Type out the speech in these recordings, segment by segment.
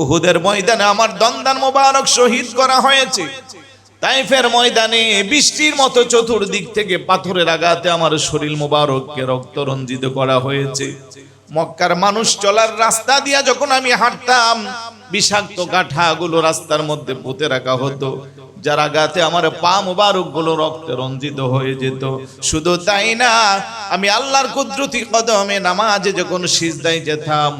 উহুদের ময়দানে আমার দন্দান মোবারক শহীদ করা হয়েছে। তাইফের ময়দানে বৃষ্টির মতো চতুর্দিক থেকে পাথরের আঘাতে আমার শরীর মোবারককে রক্ত রঞ্জিত করা হয়েছে। মক্কার মানুষ চলার রাস্তা দিয়া যখন আমি হাঁটতাম, বিষাক্ত কাঁঠাগুলো রাস্তার মধ্যে পুঁতে রাখা হতো, যার আঘাতে আমার পা মোবারক গুলো রক্তে রঞ্জিত হয়ে যেত। শুধু তাই না, আমি আল্লাহর কুদরতি কদমে নামাজে যখন সিজদায় যেতাম,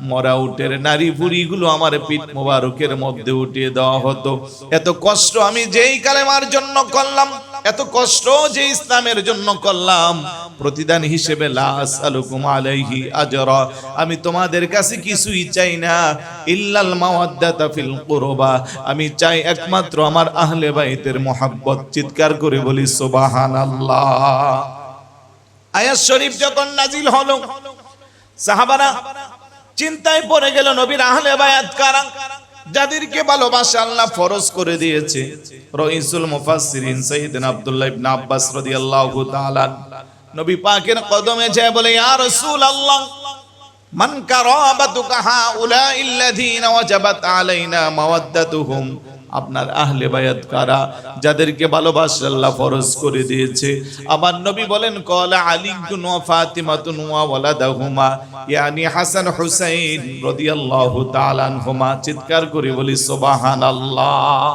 মরা উটের নারী বুড়িগুলো আমার পিঠ মোবারকের মধ্যে উঠিয়ে দেওয়া হতো। এত কষ্ট আমি যেই কালেমার জন্য করলাম, এত কষ্ট যে ইসলামের জন্য করলাম, প্রতিদান হিসেবে লা আসআলুকুম আলাইহি আজরা, আমি তোমাদের কাছে কিছুই চাই না, ইল্লাল মাওয়াদ্দাতা ফিল কুরবা, আমি চাই একমাত্র আমার আহলে বাইতের মোহাব্বত। চিৎকার করে বলি সুবহানাল্লাহ। আয়াত শরীফ যখন নাজিল হলো, সাহাবারা চিন্তায় পড়ে গেল, নবীর আহলে বায়াত কারা, যাদেরকে ভালোবাসা আল্লাহ ফরজ করে দিয়েছে। রাইসুল মুফাসসিরিন সাইয়েদনা আব্দুল্লাহ ইবনে আব্বাস রাদিয়াল্লাহু তাআলা নবী পাকের কদমে যায় বলে, ইয়া রাসূলুল্লাহ, মান কারাবাতুকা হাউলাইল্লাযীনা ওয়াজাবাত আলাইনা মাওয়াদ্দাতুহুম, আপনার আহলে বায়াত কারা, যাদেরকে ভালোবাসা আল্লাহ ফরজ করে দিয়েছে। আবার নবী বলেন, ক্বালা আলীউন ওয়া ফাতিমাতুন ওয়া ওয়ালাদাহুমা, ইয়ানি হাসান হুসাইন রাদিয়াল্লাহু তাআলা আনহুমা। চিৎকার করে বলি সুবহানাল্লাহ।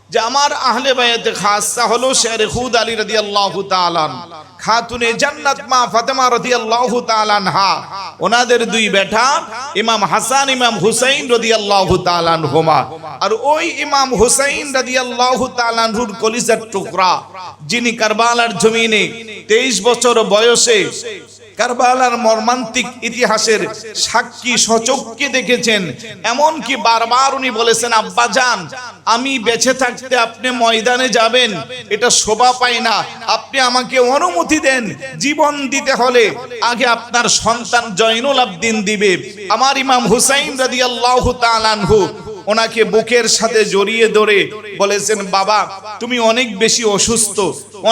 যে আমার আহলে বায়াতে খাসা হলো শের খুদ আলী রাদিয়াল্লাহু তাআলা, খাতুনে জান্নাত মা ফাতেমা রাদিয়াল্লাহু তাআলা আনহা, ওনাদের দুই বেটা ইমাম হাসান ইমাম হুসাইন রাদিয়াল্লাহু তাআলা আনহুমা। আর ওই ইমাম হুসাইন রাদিয়াল্লাহু তাআলা আনহুর কলিজার টুকরা, যিনি কারবালার জমিনে 23 বছর বয়সে কারবালার মর্মান্তিক ইতিহাসের সাক্ষী সচক্ষে দেখেছেন। এমনকি বারবার উনি বলেছেন, আব্বা জান, আমি বেঁচে থাকতে আপনি ময়দানে যাবেন এটা শোভা পায় না, আপনি আমাকে অনুমতি দেন, জীবন দিতে হলে আগে আপনার সন্তান জয়নুল আবদিন দিবে। আমার ইমাম হুসাইন রাদিয়াল্লাহু তাআলা আনহু ওনাকে বুকের সাথে জড়িয়ে ধরে বলেছেন, বাবা তুমি অনেক বেশি অসুস্থ,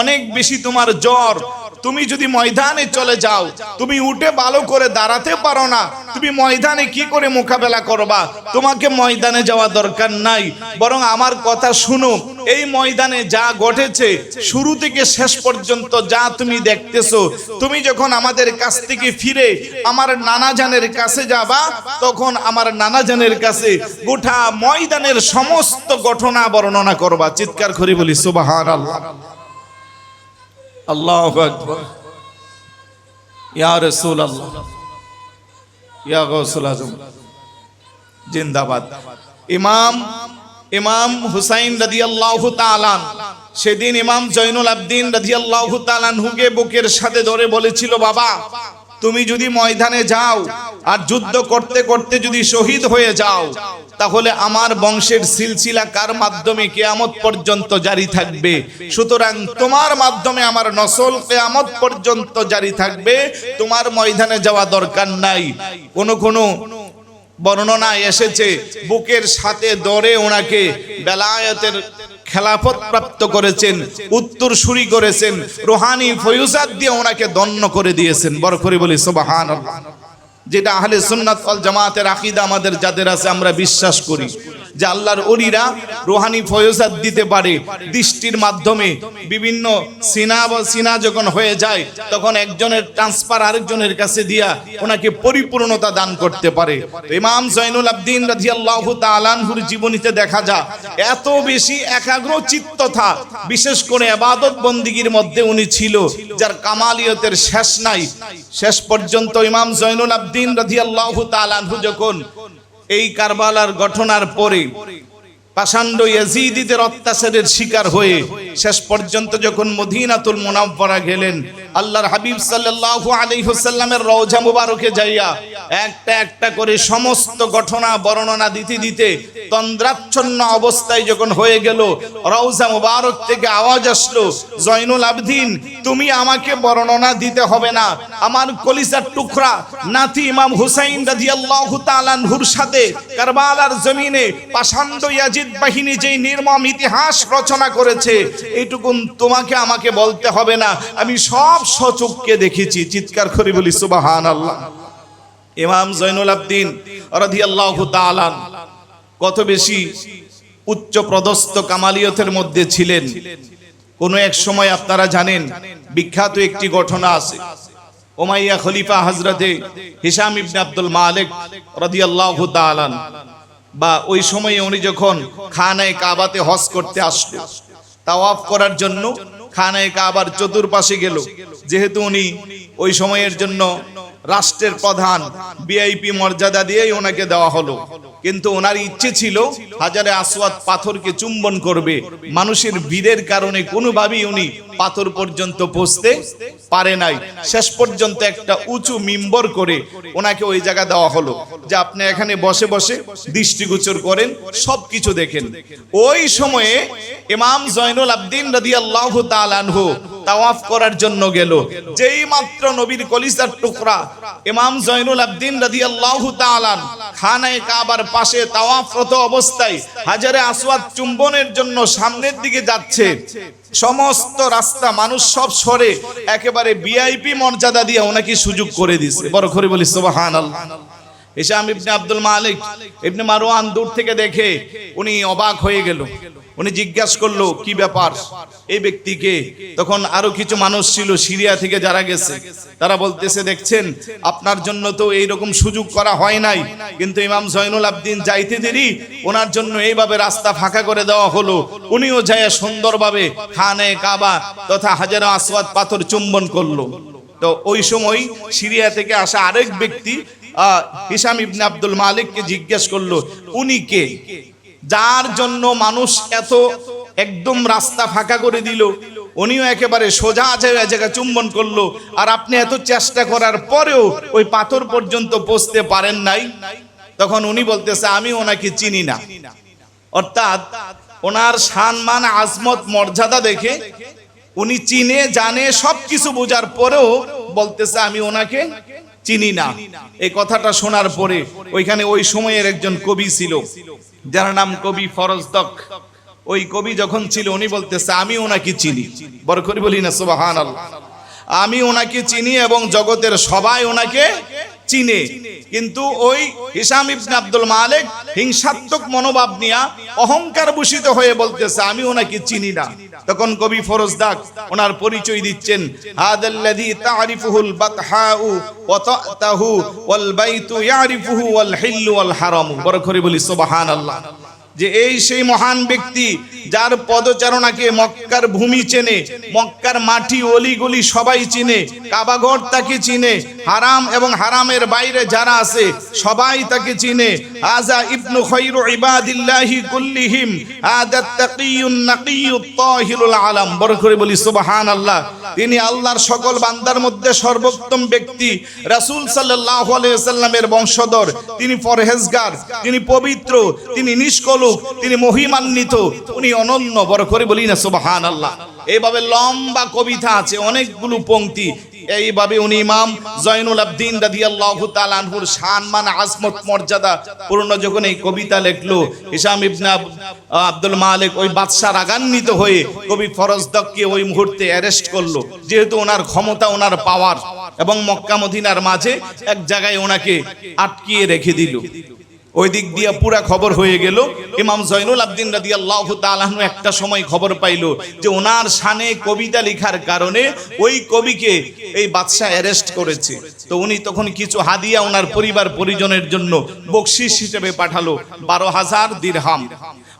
অনেক বেশি তোমার জ্বর, তুমি যদি ময়দানে চলে যাও, তুমি উঠে ভালো করে দাঁড়াতে পারো না, তুমি ময়দানে কি করে মোকাবেলা করবা, তোমাকে ময়দানে যাওয়া দরকার নাই, বরং আমার কথা শুনো, এই ময়দানে যা ঘটেছে শুরু থেকে শেষ পর্যন্ত যা তুমি দেখতেছো, তুমি যখন আমাদের কাছ থেকে ফিরে আমার নানা জানের কাছে যাবা, তখন আমার নানা জানের কাছে গোটা ময়দানের সমস্ত ঘটনা বর্ণনা করবা। চিৎকার করে বলি সুবহানাল্লাহ। আল্লাহু আকবার। ইয়া রাসূলুল্লাহ, ইয়া গাউসুল আজম জিন্দাবাদ। ইমাম হুসাইন রাদিয়াল্লাহু তাআলা সেদিন ইমাম জয়নুল আবদিন রাদিয়াল্লাহু তাআলা আনহুকে বুকের সাথে ধরে বলেছিল, বাবা তুমি যদি ময়দানে যাও আর যুদ্ধ করতে করতে যদি শহীদ হয়ে যাও, তাহলে আমার বংশের সিলসিলা কার মাধ্যমে কিয়ামত পর্যন্ত জারি থাকবে। সুতরাং তোমার মাধ্যমে আমার নসল কিয়ামত পর্যন্ত জারি থাকবে, তোমার ময়দানে যাওয়া দরকার নাই। কোন বর্ণনায় এসেছে বুকের সাথে ধরে ওনাকে বেলায়েতের খেলাফত প্রাপ্ত করেছেন, উত্তরসূরি করেছেন, রুহানি ফয়ুজাত দিয়ে ওনাকে ধন্য করে দিয়েছেন। বড় করে বলি সুবহানাল্লাহ। যেটা আহলে সুন্নাত ওয়াল জামাতের আকীদা আমাদের যাদের আছে, আমরা বিশ্বাস করি যে আল্লাহর ওলিরা রুহানি ফয়ুজাত দিতে পারে দৃষ্টির মাধ্যমে। বিভিন্ন সিনা যখন হয়ে যায়, তখন একজনের ট্রান্সফার আরেকজনের কাছে দিয়া ওনাকে পরিপূর্ণতা দান করতে পারে। ইমাম জয়নুল আবদিন রাদিয়াল্লাহু তাআলা আনহুর জীবনীতে দেখা যায় এত বেশি একাগ্র চিত্ততা, বিশেষ করে ইবাদত বন্দিগির মধ্যে উনি ছিল যার কামালিয়তের শেষ নাই। শেষ পর্যন্ত ইমাম জয়নুল আবদিন রাদিয়াল্লাহু তাআলা আনহু যখন এই কারবালার ঘটনার পরে পাষাণ্ড ইয়াজিদীদের অত্যাচারের শিকার হয়ে শেষ পর্যন্ত যখন মদিনাতুল মুনাওয়ারা গেলেন, আল্লাহর হাবিব সাল্লাল্লাহু আলাইহি ওয়াসাল্লামের রওজা মুবারকে যাইয়া একটা একটা করে সমস্ত ঘটনা বর্ণনা দিতে দিতে তন্দ্রাচ্ছন্ন অবস্থায় যখন হয়ে গেল, রওজা মুবারক থেকে আওয়াজ আসলো, জয়নুল আবদিন তুমি আমাকে বর্ণনা দিতে হবে না, আমার কলিজার টুকরা নাতি ইমাম হুসাইন রাদিয়াল্লাহু তাআলা আনহুর সাথে কারবালার জমিনে পাষাণ্ড ইয়াজিদ বাহিনী যেই নির্মম ইতিহাস রচনা করেছে, এইটুকুন তোমাকে আমাকে বলতে হবে না, আমি সব সচক্ষে দেখেছি। চিৎকার করে বলি সুবহানাল্লাহ। ইমাম জয়নুল আবদিন রাদিয়াল্লাহু তাআলা কত বেশি উচ্চ পদস্থ কামালিয়তের মধ্যে ছিলেন। কোন এক সময় আপনারা জানেন বিখ্যাত একটি ঘটনা আছে, উমাইয়া খলিফা হযরতে হিশাম ইবনে আব্দুল মালিক রাদিয়াল্লাহু তাআলা, বা ওই সময়ে উনি যখন খানায়ে কাবাতে হজ করতে আসলো, তাওয়াফ করার জন্য খানায়ে কাবার চতুর্পাশে গেল। যেহেতু উনি ওই সময়ের জন্য রাষ্ট্রের প্রধান, ভিআইপি মর্যাদা দিয়েই ওনাকে দেওয়া হলো, কিন্তু ওনার ইচ্ছে ছিল হাজারে আসওয়াদ পাথরকে চুম্বন করবে। মানুষের ভিড়ের কারণে কোনোভাবেই উনি পাথর পর্যন্ত পৌঁছতে পারে নাই। শেষ পর্যন্ত একটা উঁচু মিম্বর করে ওনাকে ওই জায়গা দেওয়া হলো যে আপনি এখানে বসে বসে দৃষ্টিগোচর করেন, সবকিছু দেখেন। ওই সময়ে ইমাম জয়নুল আবদিন রাদিয়াল্লাহু তাআলা আনহু তাওয়াফ করার জন্য গেল। যেই মাত্র নবীর কলিজার টুকরা ইমাম জয়নুল আবদিন রাদিয়াল্লাহু তাআলা খানায়ে কাবার পাশে তাওয়াফরত অবস্থায় হাজারে আসওয়াদ চুম্বনের জন্য সামনের দিকে যাচ্ছে, সমস্ত রাস্তা মানুষ সব সরে একেবারে ভিআইপি মর্যাদা দিয়ে ওনাকে সুযোগ করে দিয়েছে। বড় করে বলি সুবহানাল্লাহ। হিশাম ইবনে আব্দুল মালিক ইবনে মারওয়ান দূর থেকে দেখে উনি অবাক হয়ে গেল। উনি জিজ্ঞাসা করলো কি ব্যাপার এই ব্যক্তিকে। তখন আরো কিছু মানুষ ছিল সিরিয়া থেকে যারা গেছে, তারা বলতেছে দেখছেন আপনার জন্য তো এইরকম সুযোগ করা হয় নাই, কিন্তু ইমাম জয়নুল আবদিন যাইতে দেরি, ওনার জন্য এইভাবে রাস্তা ফাঁকা করে দেওয়া হলো। উনিও যায় সুন্দরভাবে খানায়ে কাবা তথা হাজারে আসওয়াদ পাথর চুম্বন করলো। তো ওই সময় সিরিয়া থেকে আসা আরেক ব্যক্তি হিশাম ইবনে আব্দুল মালিককে জিজ্ঞেস করলো উনি কে, যার জন্য মানুষ এত একদম রাস্তা ফাঁকা করে দিল, উনিও একেবারে সোজা জায়গা চুম্বন করলো, আর আপনি এত চেষ্টা করার পরেও ওই পাথর পর্যন্ত পৌঁছতে পারেন নাই। তখন উনি বলতেছে আমি ওনাকে চিনি না। অর্থাৎ ওনার সম্মান আজমত মর্যাদা দেখে উনি চিনে জানে সবকিছু বোঝার পরেও বলতেছে আমি ওনাকে চিনি না। এই কথাটা শোনার পরে ওইখানে ওই সময়ের একজন কবি ছিল যার নাম কবি ফরজদক। ওই কবি যখন ছিল উনি বলতেছে আমি ওনাকে চিনি। বড় করে বলি না সুবহানাল্লাহ। আমি ওনাকে চিনি এবং জগতের সবাই ওনাকে চিনে, কিন্তু ওই হিশাম ইবনে আব্দুল মালিক হিংসাত্মক মনোভাব নিয়ে অহংকার ভূষিত হয়ে বলতেছে আমি ওনাকে চিনি না। তখন কবি ফরজদাক ওনার পরিচয় দিচ্ছেন, হাদাল্লাযী তা'রিফুহুল বাতহাউ ওয়া তা'তাহু ওয়াল বাইতু ইয়ারিফুহু ওয়াল হিল্লু ওয়াল হারাম। বড় করে বলি সুবহানাল্লাহ। যে এই সেই মহান ব্যক্তি যার পদচারণাকে মক্কার ভূমি চেনে, মক্কার মাটি অলিগলি সবাই চিনে, কাবাঘর তাকে চিনে, হারাম এবং হারামের বাইরে যারা আছে সবাই তাকে চিনে। আযা ইবনু খায়রু ইবাদিল্লাহি কুল্লিহিম আদাত তাকিয়ুন নাকিয়ুত তাহিরুল আলাম। বড় করে বলি সুবহানাল্লাহ। তিনি আল্লাহর সকল বান্দার মধ্যে সর্বোত্তম ব্যক্তি, রাসূল সাল্লাল্লাহু আলাইহি ওয়াসাল্লামের বংশধর, তিনি পরহেজগার, তিনি পবিত্র, তিনি নিষ্কলুষ, তিনি মহিমান্বিত, উনি অনন্য। বড় করে বলি না সুবহানাল্লাহ। এইভাবে লম্বা কবিতা আছে অনেকগুলো পংক্তি। এইভাবে উনি ইমাম জয়নুল আবদিন রাদিয়াল্লাহু তাআলা আনহুর সম্মান আজমত মর্যাদা পূর্ণ যখন এই কবিতা লিখলো, হিশাম ইবনে আব্দুল মালিক ওই বাদশা রাগান্বিত হয়ে কবি ফরজদককে ওই মুহূর্তে অ্যারেস্ট করলো, যেহেতু ওনার ক্ষমতা ওনার পাওয়ার, এবং মক্কা মদিনার মাঝে এক জায়গায় ওনাকে আটকিয়ে রেখে দিল। ওই দিক দিয়ে পুরা খবর হয়ে গেল। ইমাম জয়নুল আবদিন রাদিয়াল্লাহু তাআলা আনহু একটা সময় খবর পাইলো যে ওনার শানে কবিতা লেখার কারণে ওই কবিকে এই বাদশা অ্যারেস্ট করেছে। তো উনি তখন কিছু হাদিয়া ওনার পরিবার পরিজনের জন্য বকশিশ হিসেবে পাঠালো 12,000 দিরহাম।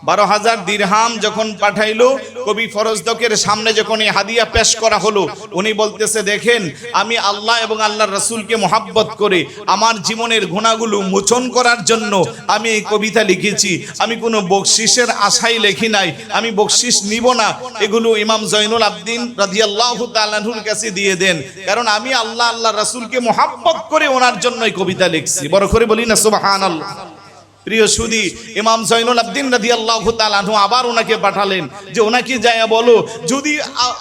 12,000 দিরহাম যখন পাঠাইলো, কবি ফরজদকের সামনে যখন এই হাদিয়া পেশ করা হলো, উনি বলতেছে দেখেন আমি আল্লাহ এবং আল্লাহর রাসূলকে মহব্বত করে আমার জীবনের গুনাহগুলো মোচন করার জন্য আমি এই কবিতা লিখেছি। আমি কোনো বকশিশের আশাই লেখি নাই, আমি বকশিশ নিব না। এগুলো ইমাম জয়নুল আবদিন রাদিয়াল্লাহু তাআলা আনহুর কাছে দিয়ে দেন, কারণ আমি আল্লাহ আল্লাহর রাসূলকে মহব্বত করে ওনার জন্য এই কবিতা লিখছি। বড় করে বলি না সুবহানাল্লাহ। প্রিয় সুদী, ইমাম জয়নুল আবদিন রাদিয়াল্লাহু তাআলা আনহু আবার ওনাকে পাঠালেন যে ওনাকে যায়া বলো যদি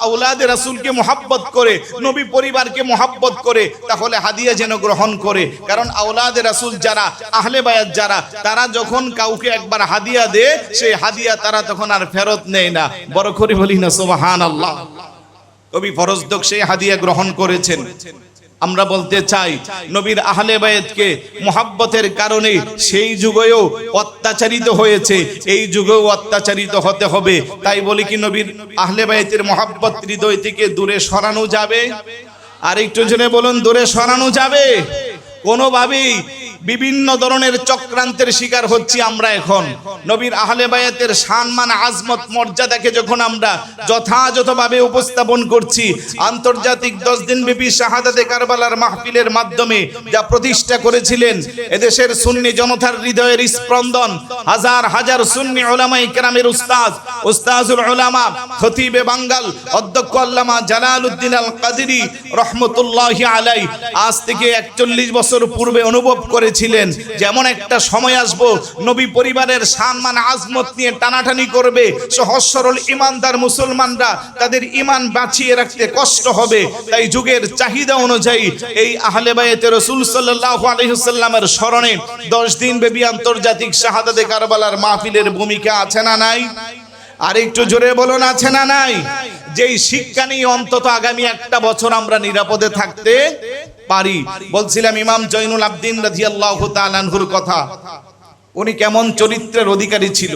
আওলাদে রাসূলকে মহব্বত করে, নবী পরিবারকে মহব্বত করে, তাহলে হাদিয়া যেন গ্রহণ করে। কারণ আওলাদে রাসূল যারা, আহলে বায়াত যারা, তারা যখন কাউকে একবার হাদিয়া দেয় সেই হাদিয়া তারা তখন আর ফেরত নেয় না। বড় করে বলি না সুবহানাল্লাহ। কবি ফরজদক সেই হাদিয়া গ্রহণ করেছেন। আমরা বলতে চাই নবীর আহলে বায়াতকে মুহাব্বতের কারণে সেই যুগেও অত্যাচারিত হয়েছে, এই যুগেও অত্যাচারিত হতে হবে। তাই বলি কি নবীর আহলে বায়াতের মুহাব্বত হৃদয় থেকে দূরে সরানো যাবে? আর একটু জনে বলুন, দূরে সরানো যাবে? কোনোভাবেই বিভিন্ন ধরনের চক্রান্তের শিকার হচ্ছি আমরা এখন। নবীর আহলে বায়াতের সম্মান, আজমত, মর্যাদাকে যখন আমরা যথাযথভাবে উপস্থাপন করছি, আন্তর্জাতিক 10 দিন ব্যাপী শাহাদাতে কারবালার মাহফিলের মাধ্যমে যা প্রতিষ্ঠা করেছিলেন, এদেশের সুন্নি জনতার হৃদয়ের স্পন্দন, হাজার হাজার সুন্নি উলামায়ে কেরামের উস্তাজুল উলামা, খতিবে বাঙ্গাল অধ্যক্ষ আল্লামা জালালউদ্দিন আল কাদেরী রহমতুল্লাহি আলাইহি আজ থেকে 41 বছর পূর্বে অনুভব করে ছিলেন যেমন একটা সময় আসবো নবী পরিবারের সম্মান আজমত নিয়ে টানাটানি করবে, সহজ সরল ইমানদার মুসলমানরা তাদের ঈমান বাঁচিয়ে রাখতে কষ্ট হবে। তাই যুগের চাহিদা অনুযায়ী এই আহলে বায়াতে রাসূল সাল্লাল্লাহু আলাইহি ওয়াসাল্লামের স্মরণে 10 দিন ব্যাপী আন্তর্জাতিক শাহাদাতে কারবালার মাহফিলের ভূমিকা আছে না নাই? আর একটু জোরে বলুন, আছে না নাই? যেই শিক্ষা নিয়ে অন্তত আগামী 1 বছর আমরা নিরাপদে থাকতে পারি। বলছিলাম ইমাম জয়নুল আবদিন রাদিয়াল্লাহু তাআলা আনহুর কথা। উনি কেমন চরিত্রের অধিকারী ছিল,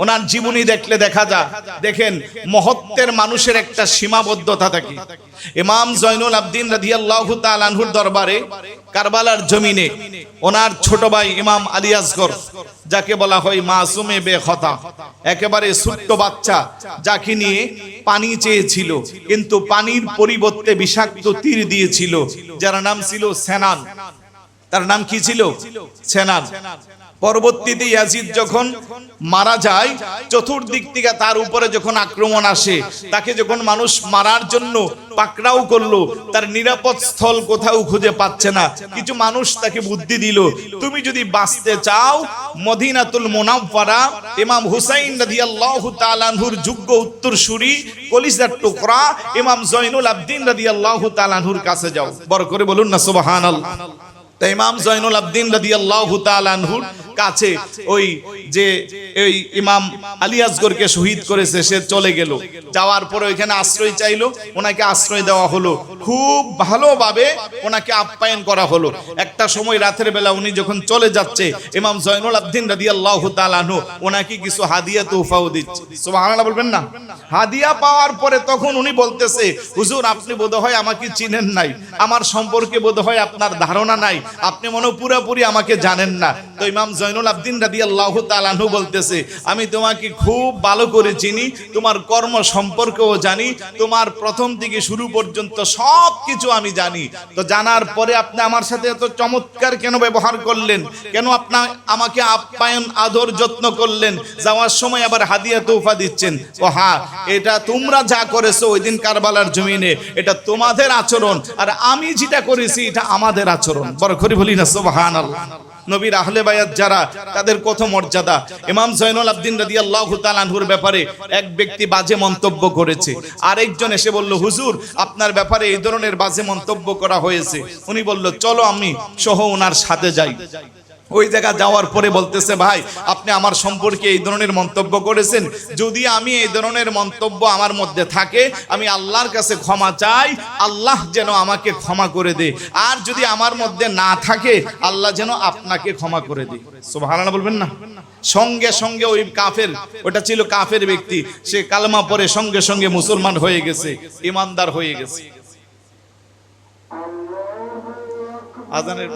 ওনার জীবনী দেখলে দেখা যায়। দেখেন, মহত্বের মানুষের একটা সীমাবদ্ধতা থাকে। ইমাম জয়নুল আবদিন রাদিয়াল্লাহু তাআলা আনহুর দরবারে কারবালার জমিনে ওনার ছোট ভাই ইমাম আলী আসগর, যাকে বলা হয় মাসুমে বেখতা, একেবারে ছোট্ট বাচ্চা, যাকে নিয়ে পানি চেয়েছিল, কিন্তু পানির পরিবর্তে বিষাক্ত তীর দিয়েছিল, যার নাম ছিল সেনান। তার নাম কি ছিল? সেনান। পরবর্তীতে ইয়াজিদ যখন মারা যায়, চতুর্দিক থেকে তার উপরে যখন আক্রমণ আসে, তাকে যখন মানুষ মারার জন্য পাকড়াও করলো, তার নিরাপদ স্থল কোথাও খুঁজে পাচ্ছে না। কিছু মানুষ তাকে বুদ্ধি দিল, তুমি যদি বাঁচতে চাও, মদিনাতুল মুনাওয়ারা ইমাম হুসাইন রাদিয়াল্লাহু তাআলা আনহুর যোগ্য উত্তরসূরি, কলিজার টুকরা ইমাম জয়নুল আবদিন রাদিয়াল্লাহু তাআলা আনহুর কাছে যাও। বড় করে বলুন না সুবহানাল্লাহ। তাই ইমাম জয়নুল আবদিন রাদিয়াল্লাহু তাআলা আনহুর কাছে ওই যে এই ইমাম আলী আসগরকে শহীদ করেছে, সে চলে গেল। যাওয়ার পরে ওইখানে আশ্রয় চাইলো, ওনাকে আশ্রয় দেওয়া হলো, খুব ভালোভাবে ওনাকে আপ্যায়ন করা হলো। একটা সময় রাতের বেলা উনি যখন চলে যাচ্ছে, ইমাম জয়নুল আবদিন রাদিয়াল্লাহু তাআলা আনহু ওনাকে কিছু হাদিয়া তোহফাও দিচ্ছে। সুবহানাল্লাহ বলবেন না? হাদিয়া পাওয়ার পরে তখন উনি বলতেছে, হুজুর আপনি বোধহয় আমাকে চিনেন নাই, আমার সম্পর্কে বোধহয় আপনার ধারণা নাই, আপনি মনে পুরোপুরি আমাকে জানেন না। তো ইমাম জয়নুল আবদিন রাদিয়াল্লাহু তাআলা আনহু বলতেছে, আমি তোমাকে খুব ভালো করে চিনি, তোমার কর্ম সম্পর্কেও জানি, তোমার প্রথম থেকে শুরু পর্যন্ত সব কিছু আমি জানি। তো জানার পরে আপনি আমার সাথে এত চমৎকার কেন ব্যবহার করলেন, কেন আপনি আমাকে আপ্যায়ন আদর যত্ন করলেন, যাওয়ার সময় আবার হাদিয়া তোহফা দিচ্ছেন? ও হ্যাঁ, এটা তোমরা যা করেছো ওই দিন কারবালার জমিনে, এটা তোমাদের আচরণ, আর আমি যেটা করেছি এটা আমাদের আচরণ। বড় করে বলি না সুবহানাল্লাহ। নবীর আহলে বায়াত যারা, তাদের কত মর্যাদা। ইমাম জয়নুল আবদিন রাদিয়াল্লাহু তাআলা আনহুর ব্যাপারে এক ব্যক্তি বাজে মন্তব্য করেছে, আরেকজন এসে বলল, হুজুর আপনার ব্যাপারে এই ধরনের বাজে মন্তব্য করা হয়েছে। উনি বলল, চলো আমি সহ ওনার সাথে যাই। ওই জায়গা যাওয়ার পরে বলতেছে, ভাই আপনি আমার সম্পর্কে এই ধরনের মন্তব্য করেছেন, যদি আমি এই ধরনের মন্তব্য আমার মধ্যে থাকে, আমি আল্লাহর কাছে ক্ষমা চাই, আল্লাহ যেন আমাকে ক্ষমা করে দে, আর যদি আমার মধ্যে না থাকে, আল্লাহ যেন আপনাকে ক্ষমা করে দে। সুবহানাল্লাহ বলবেন না? সঙ্গে সঙ্গে ওই কাফের, ওটা ছিল কাফের ব্যক্তি, সে কালেমা পড়ে সঙ্গে সঙ্গে মুসলমান হয়ে গেছে, ইমানদার হয়ে গেছে। আজানের